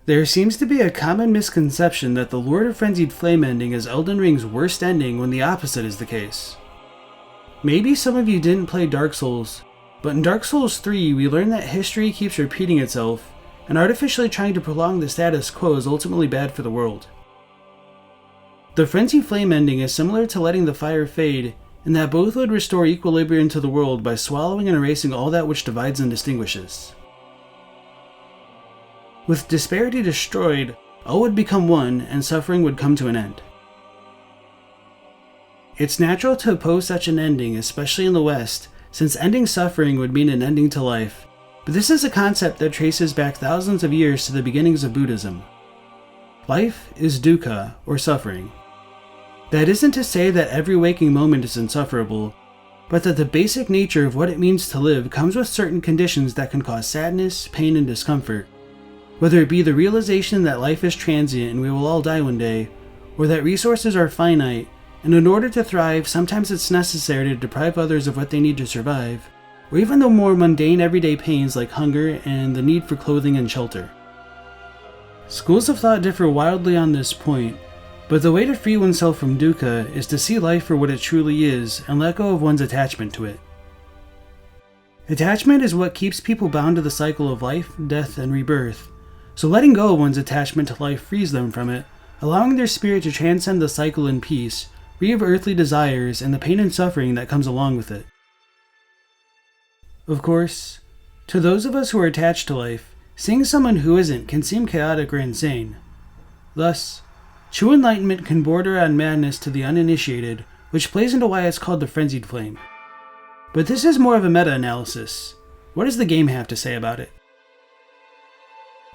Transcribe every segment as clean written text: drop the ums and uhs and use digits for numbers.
There seems to be a common misconception that the Lord of Frenzied Flame ending is Elden Ring's worst ending when the opposite is the case. Maybe some of you didn't play Dark Souls, but in Dark Souls 3 we learned that history keeps repeating itself, and artificially trying to prolong the status quo is ultimately bad for the world. The Frenzied Flame ending is similar to letting the fire fade, in that both would restore equilibrium to the world by swallowing and erasing all that which divides and distinguishes. With disparity destroyed, all would become one and suffering would come to an end. It's natural to oppose such an ending, especially in the West, since ending suffering would mean an ending to life, but this is a concept that traces back thousands of years to the beginnings of Buddhism. Life is dukkha, or suffering. That isn't to say that every waking moment is insufferable, but that the basic nature of what it means to live comes with certain conditions that can cause sadness, pain, and discomfort. Whether it be the realization that life is transient and we will all die one day, or that resources are finite, and in order to thrive, sometimes it's necessary to deprive others of what they need to survive, or even the more mundane everyday pains like hunger and the need for clothing and shelter. Schools of thought differ wildly on this point, but the way to free oneself from dukkha is to see life for what it truly is and let go of one's attachment to it. Attachment is what keeps people bound to the cycle of life, death, and rebirth. So letting go of one's attachment to life frees them from it, allowing their spirit to transcend the cycle in peace, free of earthly desires and the pain and suffering that comes along with it. Of course, to those of us who are attached to life, seeing someone who isn't can seem chaotic or insane. Thus, true enlightenment can border on madness to the uninitiated, which plays into why it's called the Frenzied Flame. But this is more of a meta-analysis. What does the game have to say about it?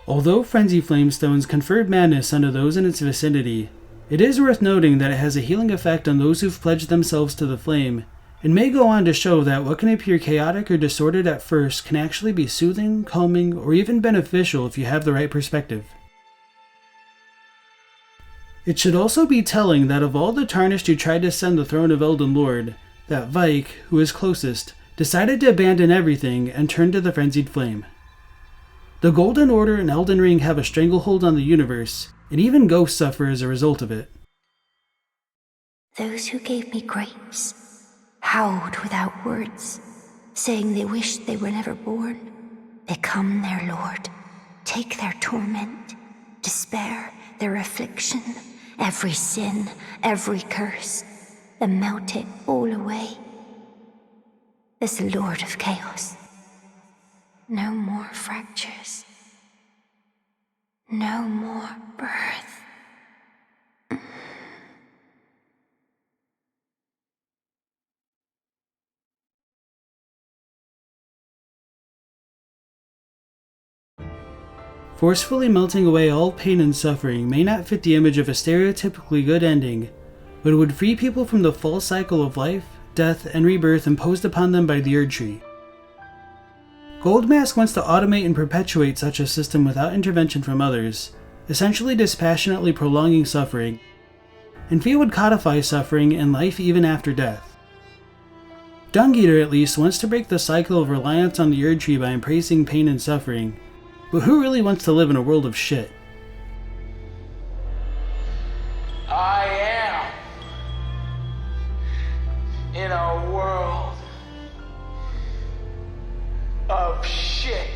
Although Frenzy Flame stones conferred madness onto those in its vicinity, it is worth noting that it has a healing effect on those who've pledged themselves to the flame, and may go on to show that what can appear chaotic or distorted at first can actually be soothing, calming, or even beneficial if you have the right perspective. It should also be telling that of all the tarnished who tried to ascend the throne of Elden Lord, that Vike, who is closest, decided to abandon everything and turn to the Frenzied Flame. The Golden Order and Elden Ring have a stranglehold on the universe, and even ghosts suffer as a result of it. Those who gave me grapes howled without words, saying they wished they were never born. Become their lord, take their torment, despair, their affliction, every sin, every curse, and melt it all away. As the Lord of Chaos. No more fractures. No more birth. Forcefully melting away all pain and suffering may not fit the image of a stereotypically good ending, but it would free people from the false cycle of life, death, and rebirth imposed upon them by the Erd Tree. Goldmask wants to automate and perpetuate such a system without intervention from others, essentially dispassionately prolonging suffering, and Fia would codify suffering and life even after death. Dungeater at least wants to break the cycle of reliance on the Erd Tree by embracing pain and suffering, but who really wants to live in a world of shit? I am in a world of shit.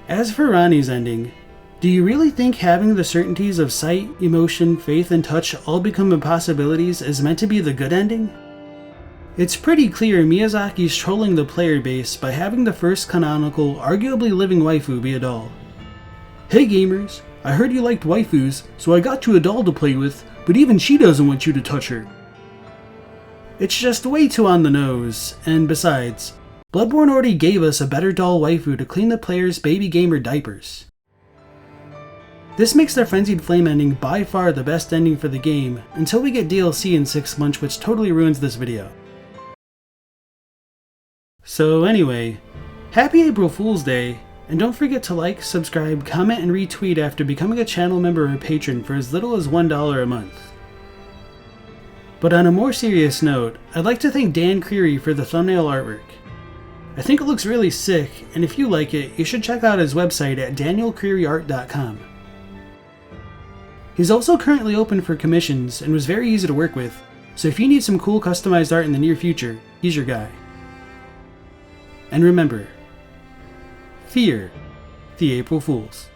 As for Ranni's ending, do you really think having the certainties of sight, emotion, faith, and touch all become impossibilities is meant to be the good ending? It's pretty clear Miyazaki's trolling the player base by having the first canonical, arguably living waifu be a doll. Hey gamers, I heard you liked waifus, so I got you a doll to play with, but even she doesn't want you to touch her. It's just way too on the nose, and besides, Bloodborne already gave us a better doll waifu to clean the player's baby gamer diapers. This makes the Frenzied Flame ending by far the best ending for the game, until we get DLC in 6 months, which totally ruins this video. So anyway, happy April Fool's Day, and don't forget to like, subscribe, comment, and retweet after becoming a channel member or patron for as little as $1 a month. But on a more serious note, I'd like to thank Dan Creary for the thumbnail artwork. I think it looks really sick, and if you like it, you should check out his website at danielcrearyart.com. He's also currently open for commissions and was very easy to work with, so if you need some cool customized art in the near future, he's your guy. And remember, fear the April Fools.